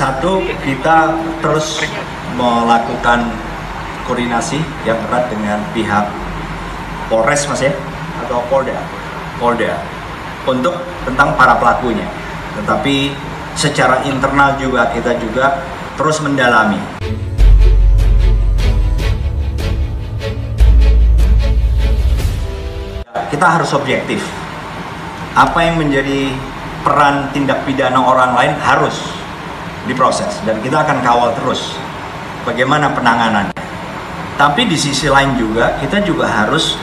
Satu, kita terus melakukan koordinasi yang erat dengan pihak Polres, Mas ya, atau Polda, untuk tentang para pelakunya. Tetapi secara internal juga kita terus mendalami. Kita harus objektif. Apa yang menjadi peran tindak pidana orang lain harus diproses, dan kita akan kawal terus bagaimana penanganannya. Tapi di sisi lain juga kita juga harus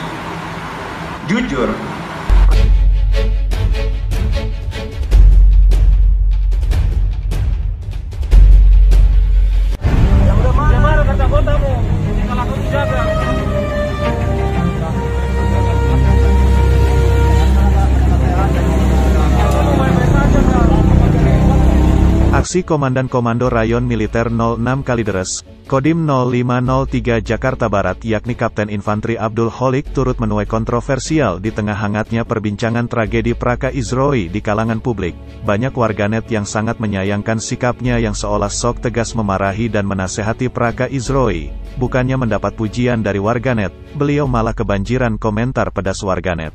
jujur. Aksi Komandan Komando Rayon Militer 06 Kalideres, Kodim 0503 Jakarta Barat yakni Kapten Infantri Abdul Holik turut menuai kontroversial di tengah hangatnya perbincangan tragedi Praka Izroi di kalangan publik. Banyak warganet yang sangat menyayangkan sikapnya yang seolah sok tegas memarahi dan menasehati Praka Izroi. Bukannya mendapat pujian dari warganet, beliau malah kebanjiran komentar pedas warganet.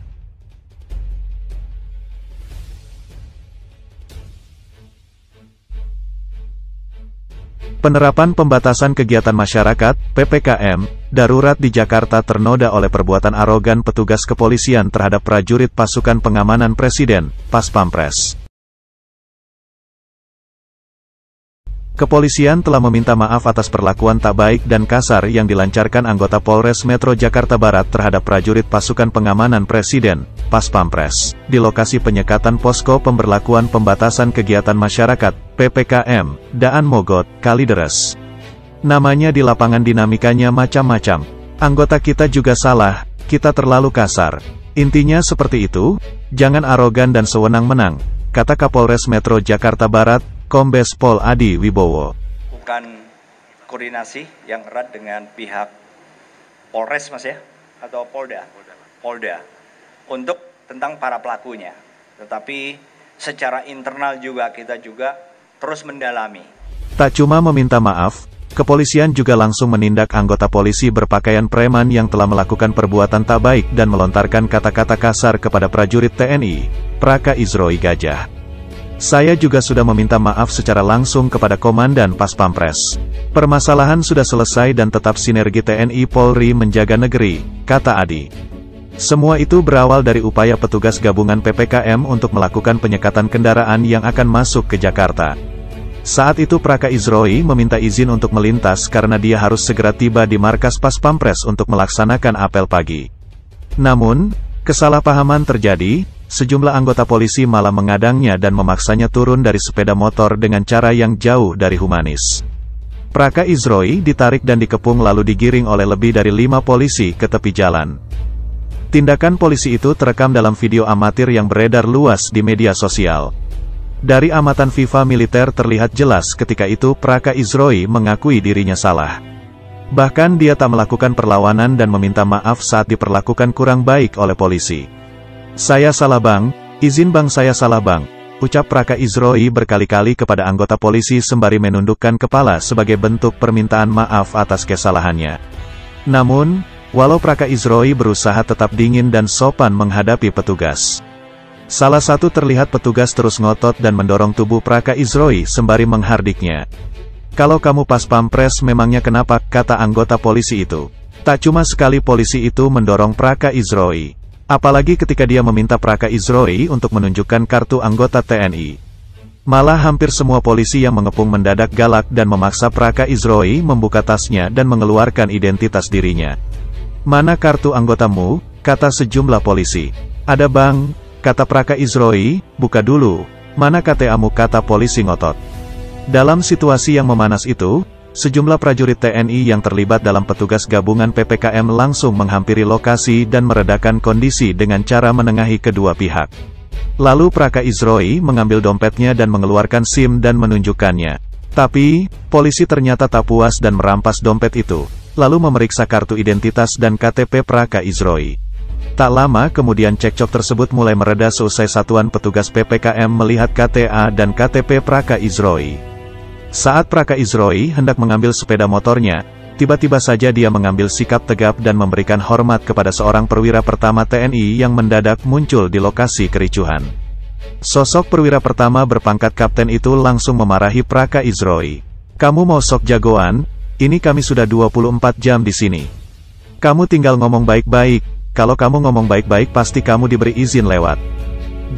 Penerapan pembatasan kegiatan masyarakat, PPKM, darurat di Jakarta ternoda oleh perbuatan arogan petugas kepolisian terhadap prajurit pasukan pengamanan Presiden, Pas Pampres. Kepolisian telah meminta maaf atas perlakuan tak baik dan kasar yang dilancarkan anggota Polres Metro Jakarta Barat terhadap prajurit pasukan pengamanan Presiden, Pas Pampres, di lokasi penyekatan posko pemberlakuan pembatasan kegiatan masyarakat, PPKM, Daan Mogot, Kalideres. Namanya di lapangan dinamikanya macam-macam. Anggota kita juga salah, kita terlalu kasar. Intinya seperti itu, jangan arogan dan sewenang-menang, kata Kapolres Metro Jakarta Barat, Kombes Pol Adi Wibowo. Bukan koordinasi yang erat dengan pihak Polres, Mas ya, atau Polda, untuk tentang para pelakunya. Tetapi secara internal juga kita terus mendalami. Tak cuma meminta maaf, kepolisian juga langsung menindak anggota polisi berpakaian preman yang telah melakukan perbuatan tak baik dan melontarkan kata-kata kasar kepada prajurit TNI, Praka Izroi Gajah. Saya juga sudah meminta maaf secara langsung kepada Komandan Pas Pampres. Permasalahan sudah selesai dan tetap sinergi TNI Polri menjaga negeri, kata Adi. Semua itu berawal dari upaya petugas gabungan PPKM untuk melakukan penyekatan kendaraan yang akan masuk ke Jakarta. Saat itu Praka Izroi meminta izin untuk melintas karena dia harus segera tiba di markas Pas Pampres untuk melaksanakan apel pagi. Namun, kesalahpahaman terjadi. Sejumlah anggota polisi malah mengadangnya dan memaksanya turun dari sepeda motor dengan cara yang jauh dari humanis. Praka Izroi ditarik dan dikepung lalu digiring oleh lebih dari 5 polisi ke tepi jalan. Tindakan polisi itu terekam dalam video amatir yang beredar luas di media sosial. Dari amatan FIFA militer terlihat jelas ketika itu Praka Izroi mengakui dirinya salah. Bahkan dia tak melakukan perlawanan dan meminta maaf saat diperlakukan kurang baik oleh polisi. Saya salah bang, izin bang saya salah bang, ucap Praka Izroi berkali-kali kepada anggota polisi sembari menundukkan kepala sebagai bentuk permintaan maaf atas kesalahannya. Namun, walau Praka Izroi berusaha tetap dingin dan sopan menghadapi petugas. Salah satu terlihat petugas terus ngotot dan mendorong tubuh Praka Izroi sembari menghardiknya. Kalau kamu Pas Pampres memangnya kenapa, kata anggota polisi itu. Tak cuma sekali polisi itu mendorong Praka Izroi. Apalagi ketika dia meminta Praka Izroi untuk menunjukkan kartu anggota TNI. Malah hampir semua polisi yang mengepung mendadak galak dan memaksa Praka Izroi membuka tasnya dan mengeluarkan identitas dirinya. Mana kartu anggotamu? Kata sejumlah polisi. Ada bang, kata Praka Izroi, buka dulu. Mana KTA-mu? Kata polisi ngotot. Dalam situasi yang memanas itu, sejumlah prajurit TNI yang terlibat dalam petugas gabungan PPKM langsung menghampiri lokasi dan meredakan kondisi dengan cara menengahi kedua pihak. Lalu Praka Izroi mengambil dompetnya dan mengeluarkan SIM dan menunjukkannya. Tapi, polisi ternyata tak puas dan merampas dompet itu, lalu memeriksa kartu identitas dan KTP Praka Izroi. Tak lama kemudian cekcok tersebut mulai mereda seusai satuan petugas PPKM melihat KTA dan KTP Praka Izroi. Saat Praka Izroi hendak mengambil sepeda motornya, tiba-tiba saja dia mengambil sikap tegap dan memberikan hormat kepada seorang perwira pertama TNI yang mendadak muncul di lokasi kericuhan. Sosok perwira pertama berpangkat kapten itu langsung memarahi Praka Izroi. "Kamu mau sok jagoan? Ini kami sudah 24 jam di sini. Kamu tinggal ngomong baik-baik, kalau kamu ngomong baik-baik pasti kamu diberi izin lewat.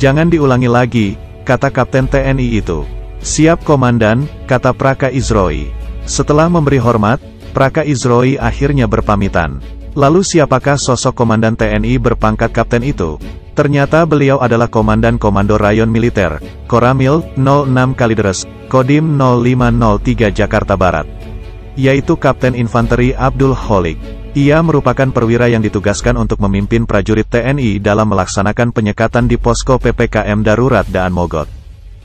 Jangan diulangi lagi," kata kapten TNI itu. "Siap komandan," kata Praka Izroi. Setelah memberi hormat, Praka Izroi akhirnya berpamitan. Lalu siapakah sosok komandan TNI berpangkat kapten itu? Ternyata beliau adalah Komandan Komando Rayon Militer, Koramil 06 Kalideres, Kodim 0503 Jakarta Barat. Yaitu Kapten Infanteri Abdul Holik. Ia merupakan perwira yang ditugaskan untuk memimpin prajurit TNI dalam melaksanakan penyekatan di posko PPKM Darurat Daan Mogot.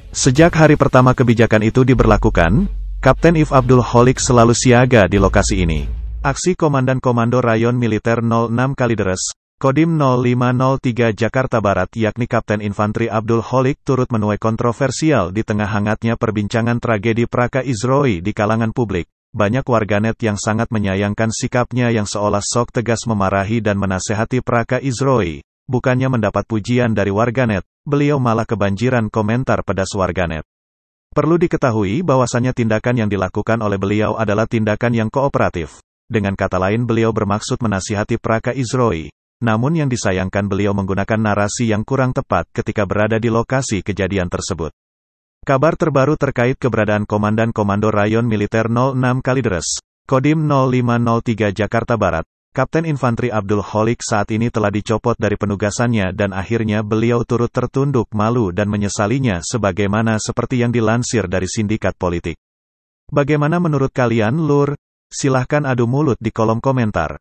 Sejak hari pertama kebijakan itu diberlakukan, Kapten If Abdul Holik selalu siaga di lokasi ini. Aksi Komandan Komando Rayon Militer 06 Kalideres, Kodim 0503 Jakarta Barat yakni Kapten Infanteri Abdul Holik turut menuai kontroversial di tengah hangatnya perbincangan tragedi Praka Izroi di kalangan publik. Banyak warganet yang sangat menyayangkan sikapnya yang seolah sok tegas memarahi dan menasehati Praka Izroi. Bukannya mendapat pujian dari warganet, beliau malah kebanjiran komentar pedas warganet. Perlu diketahui bahwasannya tindakan yang dilakukan oleh beliau adalah tindakan yang kooperatif. Dengan kata lain beliau bermaksud menasihati Praka Izroi. Namun yang disayangkan beliau menggunakan narasi yang kurang tepat ketika berada di lokasi kejadian tersebut. Kabar terbaru terkait keberadaan Komandan Komando Rayon Militer 06 Kalideres, Kodim 0503 Jakarta Barat, Kapten Infanteri Abdul Holik saat ini telah dicopot dari penugasannya dan akhirnya beliau turut tertunduk malu dan menyesalinya sebagaimana seperti yang dilansir dari sindikat politik. Bagaimana menurut kalian, Lur? Silahkan adu mulut di kolom komentar.